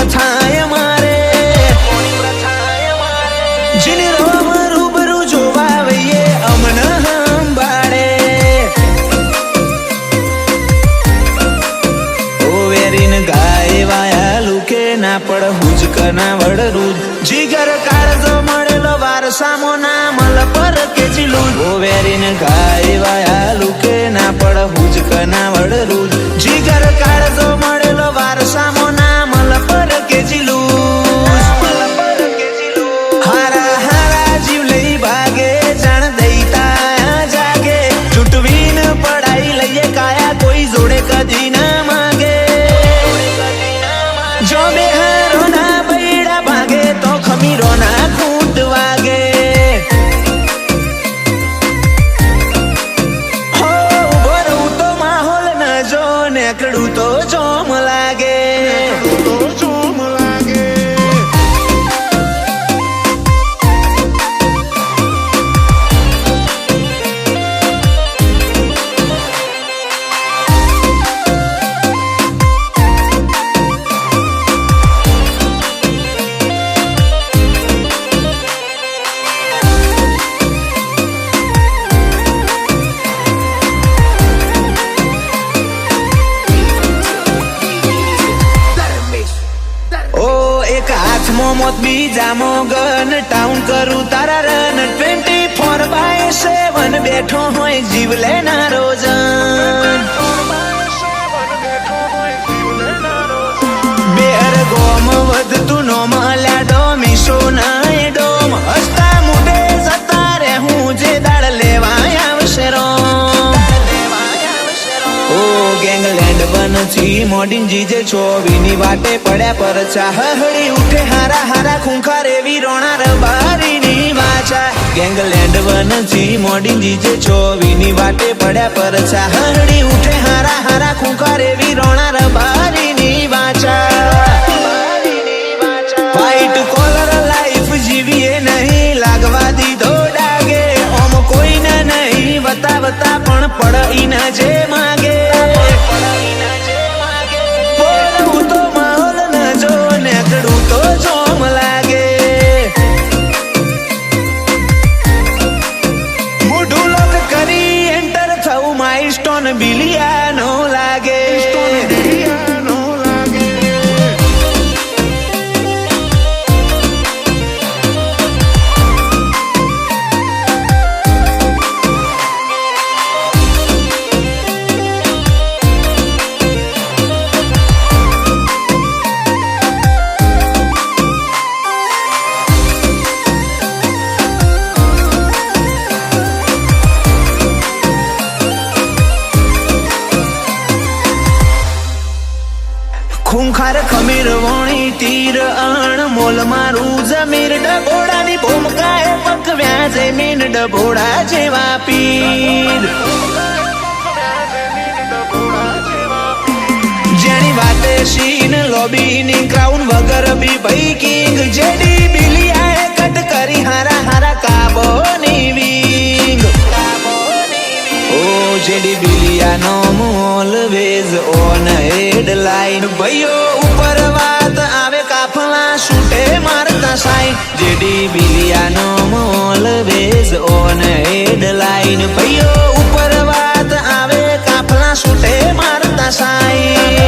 પ્રથાય મારે જીની રોમ રૂબરૂ જોવા વઈએ અમન હંભાળે ઓ વેરીન ગાય વાયા લુકે ના પડ હુજક ના વડરૂજ જીગર કાળજો મળેલો વારસામો ના મલ પર કે જીલું ઓ વેરીન ગાય વાયા લુકે ના પડ હુજક ના વડરૂજ જીગર કાળજો મળેલો વારસામો ના મલ પર કે જીલું હારા હારા જીવ લઈ ભાગે જાણ દઈતા જાગે ચૂંટવીન પડાઈ લઈએ કાયા કોઈ જોડે કદી ના માગે જો બેહારો ના બૈડા ભાગે તો ખમીરો ના ખૂંટ વાગે હો ઉભો રહું તો માહોલ ન જો નેકડું તો જોમ લાગે મોત બીજામો ગન ટાઉન કરું તારા રન 24/7 બેઠો હોય જીવ લેનારો જન બેર ગોમ વધતું નો મળ્યા ડોમીશો ના ડોમ હસતા મોઢે જતા રે હું જે દાળ લેવાય આવશે ઓ ગેંગલેન્ડ બનથી મોડીન જીજે ચોવીની વાટે પડ્યા પર ચાહડી ઉઠે હારા હારા ખૂંખાર એવી રોણા રબારીની વાચા ગેંગલેન્ડ બનથી મોડીન જીજે ચોવીની વાટે પડ્યા પર ચાહડી ઉઠે હારા હારા ખૂંખાર એવી રોણા રબારીની વાચા વ્હાઈટ કોલર લાઈફ જીવીએ નહીં લાગવા દીધો ડાગે ઓમ કોઈને નહીં વતા પણ પડ ન જે માગે બોલવું તો માહોલ ન જો નેકડું તો જોમ લાગે મોઢું લોક કરી એન્ટર થવું માઇલસ્ટોન બિલિયાનો લાગે ખૂંખાર ખમીર વોણી તીર અણ મોલ મારું જમીર ડબોડાની ભૂમકાએ પકવ્યા જમીન ડબોડા જેવા પીર જેની વાતે સીન લોબીની ક્રાઉન વગર બી ભાઈ કિંગ જેડી બિલિયાએ કટ કરી હારા હારા કાબોની વિંગ ઓ જેડી બિલિયાનો ઓલવેઝ ઓન હેડલાઇન ભાઈઓ ઉપર વાત આવે કાફલા છૂટે મારતા સાઈ જેડી બિલિયાનો ઓલવેઝ ઓન હેડલાઇન ભાઈઓ ઉપર વાત આવે કાફલા છૂટે મારતા સાઈ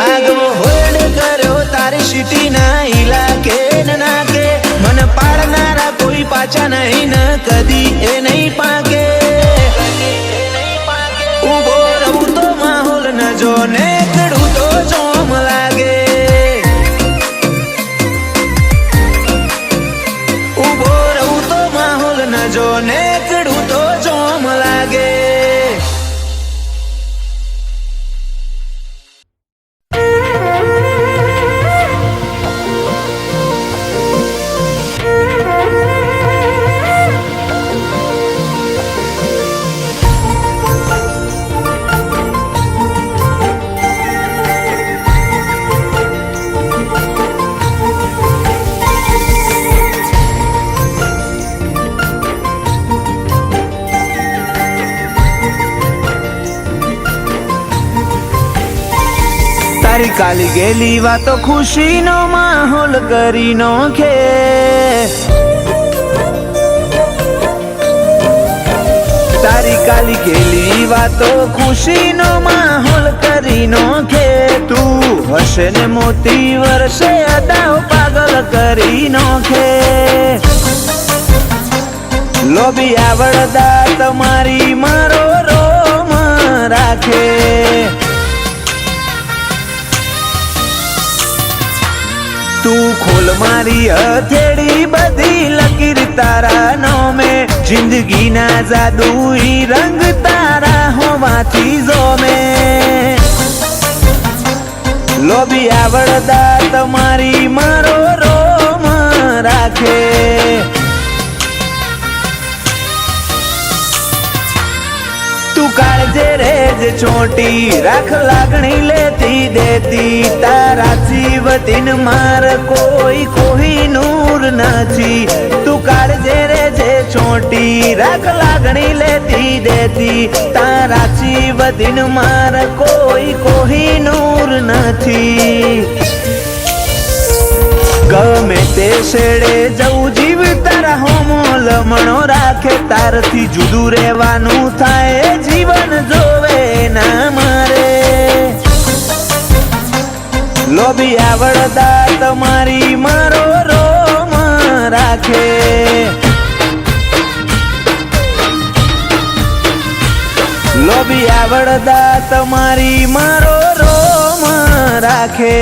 આગવો હોડ કર્યો તારી સિટી ના ઇલાકે નાકે મન પાડનારા કોઈ પાછા નહીં ન કદી એ નહીં પાકે ઉભો રહું તો માહોલ ન જો નેકડું તો જોમ લાગે ઉભો રહું તો માહોલ ન જો નેકડું તો જોમ લાગે તારી કાલી ગેલી વાતો ખુશીનો માહોલ કરી નોખે, તારી કાલી ગેલી વાતો ખુશીનો માહોલ કરી નોખે, તું હશે ને મોતી વર્ષે અદાઓ પાગલ કરી નોખે, લોભી આવડદા તમારી મારો રોમ રાખે, તું ખોલ મારી હથેળી બધી લકીર તારા નોમે, જિંદગીના જાદુઈ રંગ તારા હોવાથી જોમે, લોભી આવડદા તમારી મારો રોમ રાખે, તું કાળજે રેજ છોટી રાખ લાગણી લેતી દેતી, તારા જીવતીન માર કોઈ કોઈ નૂર નથી, તું કાળજે રેજ છોટી રાખ લાગણી લેતી દેતી, તારા જીવતીન માર કોઈ કોઈ નૂર નથી, ગમે તે શેડે જવું જીવ તારા હોમો લમણો રાખે, તારથી જુદું રહેવાનું થાય જીવન જોવે ના મારે, લોભી આવડદા તમારી મારો રોમ રાખે, લોભી આવડદા તમારી મારો રોમ રાખે.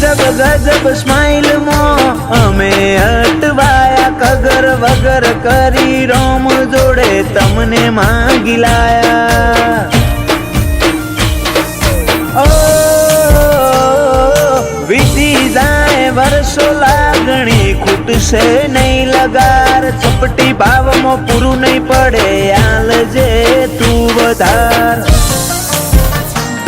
ગજબ ગજબ સ્માઈલ માં અમે અટવાયા, કગર વગર કરી રોમ જોડે તમને માંગી લાયા, ઓ વીતી જાય વર્ષો લાગણી ખૂટશે નહીં લગાર, ચપટી ભાવમાં પૂરું નહીં પડે આલજે તું વધાર,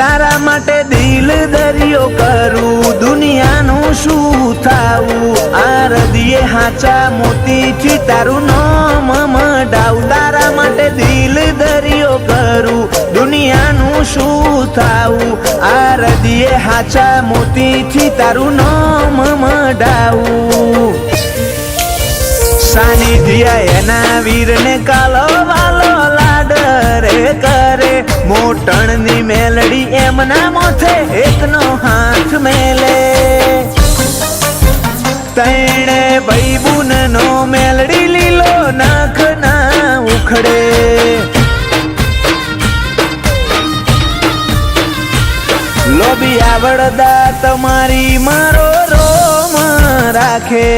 તારા માટે દિલ દરિયો કરું દુનિયાનું શું થાવું, આ હૃદયે હાચા મોતીથી તારું નામ મઢાવું, તારા માટે દિલ દરિયો કરું દુનિયાનું શું થાવું, આ હૃદયે હાચા મોતીથી તારું નામ મઢાવું, સાનિધ્ય એના વીરને કાલો વાલો લાડ રે કરે, મોટણની મેલડી એમના મોથે એકનો હાથ મેલે, તૈણે ભાઈ બુનનો મેલડી લીલો નાખ ના ઉખડે, લોભી આવડદા તમારી મારો રોમ રાખે.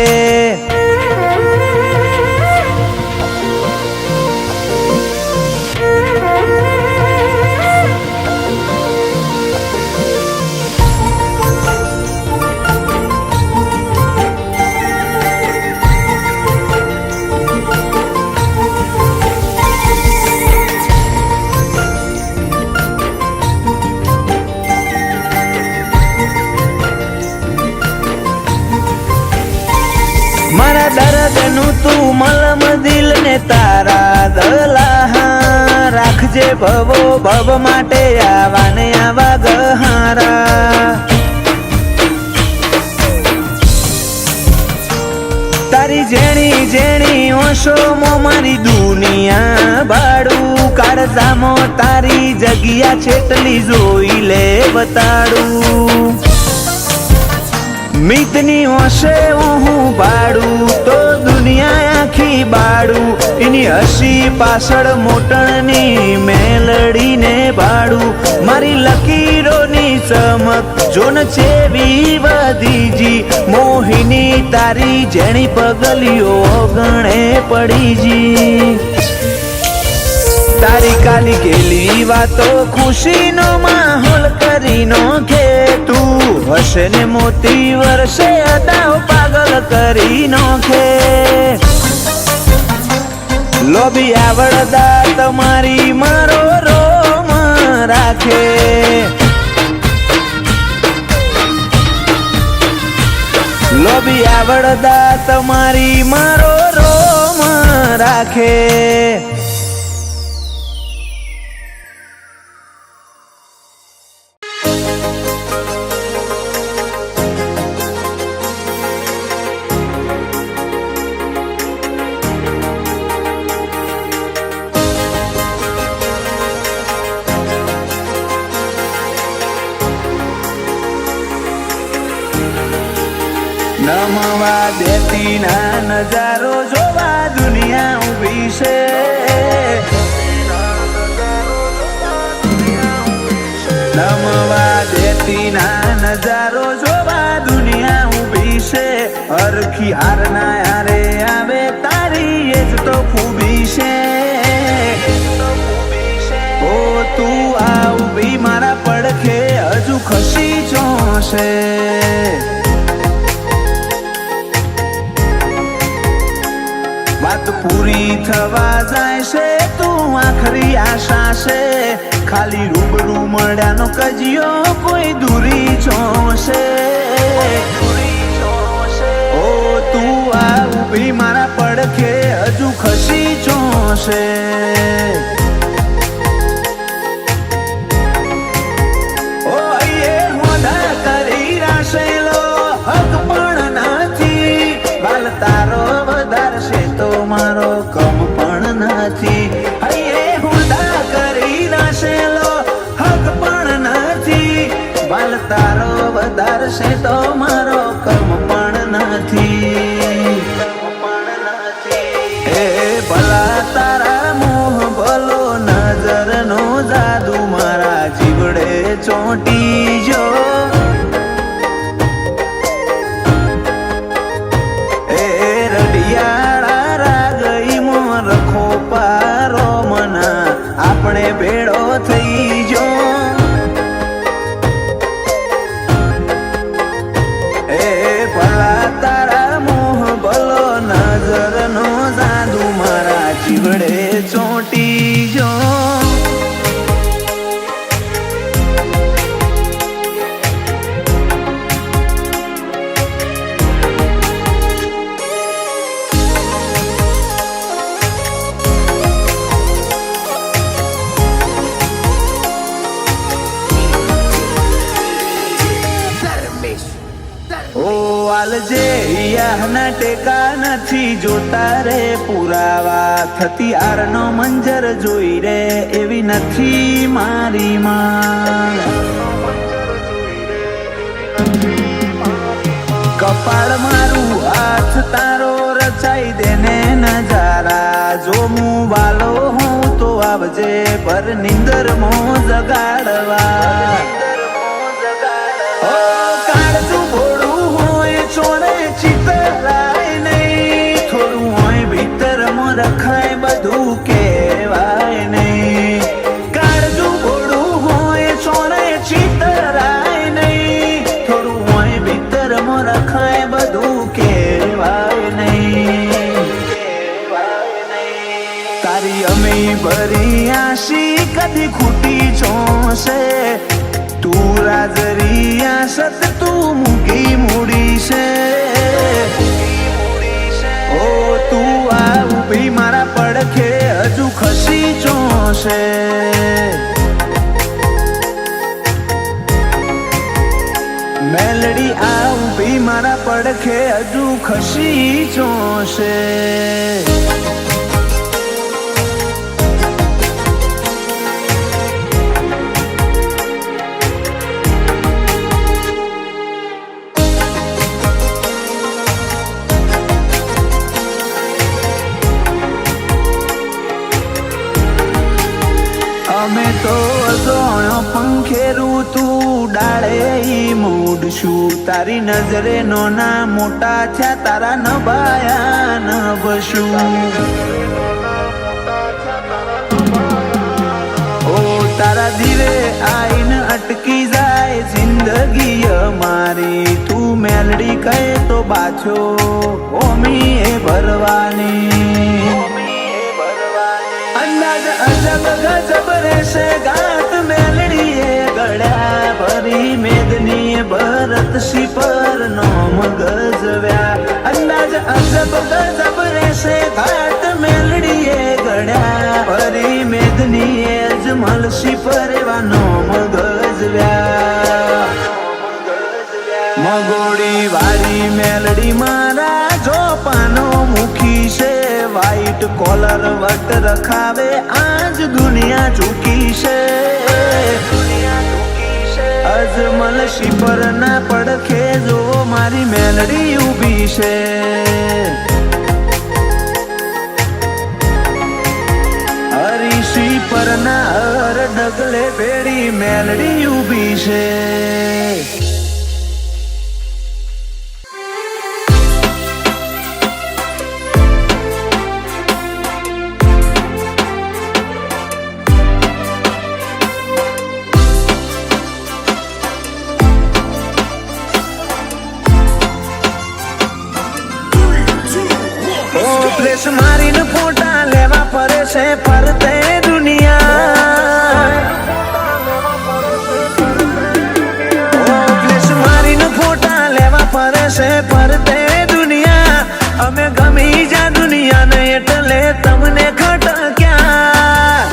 મારા દર્દનું તું મલમ દિલ ને તારા દલાહા રાખજે, ભવો ભવ માટે આવા ને આવા ગહારા, તારી જેણી જેણી ઓશો મો મારી દુનિયા ભાડું, કાળજામાં તારી જગ્યા છેટલી જોઈ લે બતાડું, મિતની હોશે હું ભાડું તો દુનિયા આખી બાડું, એની હસી પાછળ મોટણની મેલડીને ભાડું, મારી લકીરોની ચમક જોન ચેવી વધીજી, મોહિની તારી જેણી પગલીઓ ગણે પડીજી, તારી કાલી ગેલી વાતો ખુશીનો માહોલ કરી નોખે તું હશે ને મોતી વર્ષે અદાવ પાગલ કરી નોખે લોભી આવડતા તમારી મારો રોમ રાખે લોભી આવડતા તમારી મારો રોમ રાખે નમવા દેતી ના નજારો જોવા દુનિયા ઉભી છે નમવા દેતી ના નજારો જોવા દુનિયા ઉભી છે હરખી હારના યારે આવે તારી એ જ તો ખૂબી છે ઓ તું આ ઉભી મારા પડખે હજુ ખસી જોશે વાત પૂરી થવા જાય છે તું આખરી આશા છે ખાલી રૂબરૂ મળ્યાનો કજિયો કોઈ દૂરી જોશે ઓ તું આ ઊભી મારા પડખે હજુ ખસી જોશે ઓ એ હોદા કરી રાશેલો હક પણ નથી બાલ તારો વધારશે તો મારો કમ પણ નથી હૈયે હુંડા કરી નાશેલો હક પણ નથી બાલ તારો વધારશે તો મારો કમ પણ નથી એ ભલા તારા મોહ ભલો નજરનો જાદુ મારા જીવડે ચોંટી જો આપણે ભેળો થઈ જો એ ભલા તારા મોહ ભલો નજરનો જાદુ મારા જીવડે ચોંટી જો જે યાહના ટેકા નથી જોતા રે પુરાવા થતી આરનો મંજર જોઈ રે એવી નથી મારી માં કપાળ મારું હાથ તારો રચાઈ દેને નજારા જો હું વાલો હું તો આવજે પર નિંદર મો જગાડવા ચોણે ચિતરાય નહીં થોડું હોય ભીતરમાં રખાય બધું કહેવાય નહીં કાળજું ભોળું હોય ચોણે ચિતરાય નહીં થોડું હોય ભીતરમાં રખાય બધું કહેવાય નહીં તારી અમે ભરી આશી કદી ખૂટી જોશે તું રાજરી આસત તું મૂકી મૂડી છે ઓ તું આ ઊભી મારા પડખે હજુ ખસી જોશે મેલડી આ ઊભી મારા પડખે હજુ ખસી જોશે અમે તો જોયો પંખેરું તું ડાળે મૂડશું તારી નજરે નોના મોટા થયા તારા નભાયા નભશું કહે તો બાછો ઓમી એ ભરવાની અંદાજ અજબ ગજબ રહેશે ગાત મેલડીએ ગળ્યા ભરી મેદની ભરત શિપર નોમ ગજવ્યા અંદાજ અજબ ગજબ રહેશે ગાત મેલડીએ ગળ્યા ભરી મેદની અજમલ શિપર એવા નોમ ગજવ્યા મગોડી વાળી મેલડી મારા જોપાનો મુખી છે વ્હાઈટ કોલર વટ રખાવે આજ દુનિયા ચૂકી છે અજમલ શિપર ના પડખે જો મારી મેલડી ઊભી છે હરીશી પર ના હર ડગલે ભેડી મેલડી ઊભી છે ફ્લેશ મારીને ફોટા લેવા પડે છે ફરતે દુનિયા ફ્લેશ મારીને ફોટા લેવા પડે છે ફરતે દુનિયા અમે ગમી જા દુનિયાને એટલે તમને ખટક્યા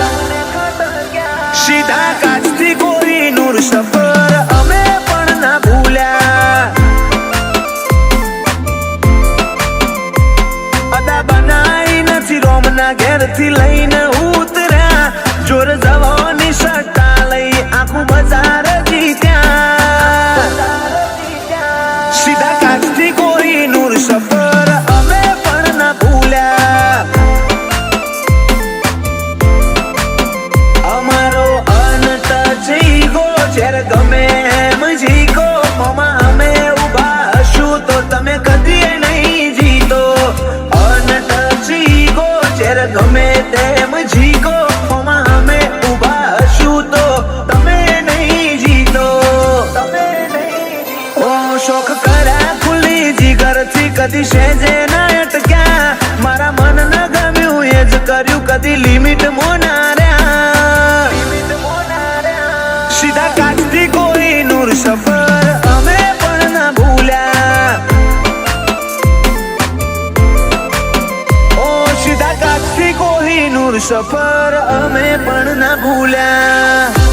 સીધા કાચથી કોઈ નૂર સફર અમે પણ ના ભૂલ્યા રોમના ઘેરથી લઈને ઉતર્યા જોર જવાની સટ્ટા લઈ આખું બજાર જીત્યા સીધા કાચથી કોઈ નૂર સફર અમે પણ ના ભૂલ્યા અમારો અનટચ ઈગો જ્યારે ગમે એમ જીગો મોમાં અમે ઉભા હશું તો તમે કદી નહીં જીતો ગમે તેમ જીગો અમે ઉભા હશું તો તમે નહીં જીતો ઓ શોખ કર્યા ખુલ્લી જીગરથી કદી સેજે ના અટક્યા મારા મન ન ગમ્યું એ જ કર્યું કદી લિમિટ મોનાર્યા સીધા કાચથી કોઈ નૂર સફર અમે પણ ના ભૂલ્યા કોહિનૂર સફર અમે પણ ના ભૂલ્યા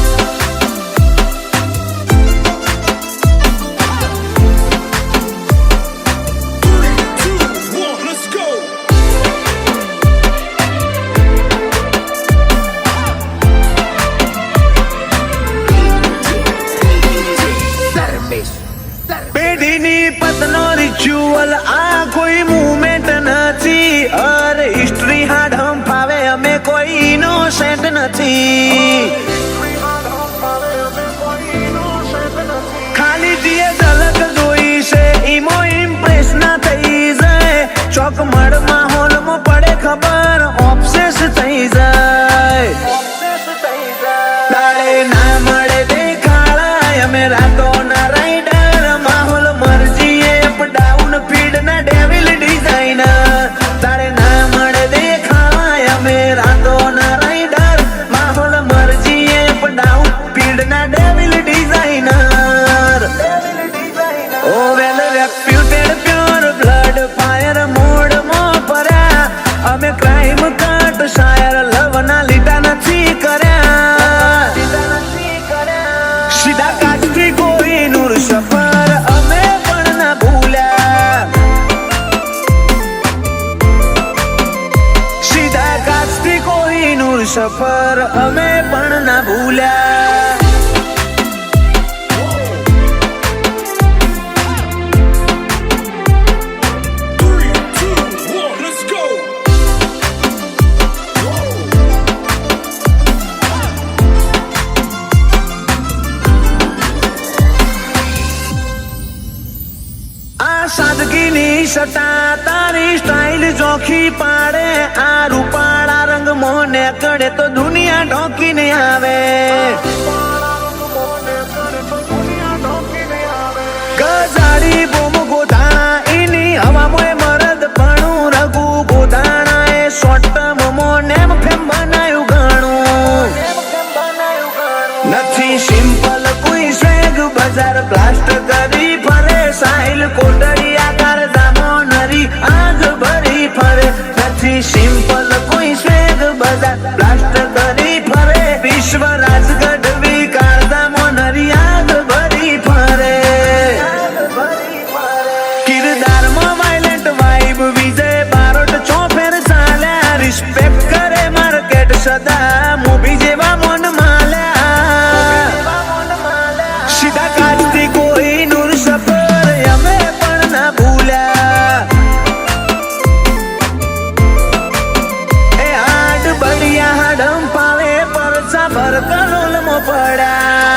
પેઢીની પતનો રિચ્યુઅલ આ કોઈ મુવમેન્ટ નથી અરે હિસ્ટ્રી હાર્ડ ફાવે અમે કોઈ ઇનોસેન્ટ નથી ખાલી જે ઝલક જોઈ છે ઈમો ઇમ્પ્રેસ ના થઈ જાય ચોક મળ માહોલમાં પડે ખબર ઓબ્સેસ થઈ જાય દાડે ના મળે દેખાડાય અમે રાતો ના રાઈડર માહોલ મરજીએ અપ ડાઉન ફીડ ના ડેવિલ ડિઝાઇનર દાડે ના મળે દેખાડાય અમે રાતો ના રાઈડર માહોલ મરજીએ અપ ડાઉન ફીડ ના ડેવિલ ડિઝાઇનર ઓ well reputed pure blood fire mode માં પર્યા અમે ક્રાઇમ કાટ શાયર લવ ના લીટા નથી કર્યા સીધા કાચથી કોઈ નૂર સફર અમે પણ ના ભૂલ્યા સીધા કાચથી કોઈ નૂર સફર અમે પણ ના ભૂલ્યા સાદગીની સટા તારી સ્ટાઇલ જોખી પાડે આ રૂપાળા રંગ મોને કડે તો દુનિયા ઢોકીને આવે ગજાડી બોમ ગોધા સદા મૂવી જેવા મન માલ્યા સીધા કાજથી કોઈ નૂર સફર અમે પણ ના ભૂલ્યા એ હાડ બળિયા હાડમ પાવે પરસા ભર કલોલમાં પડ્યા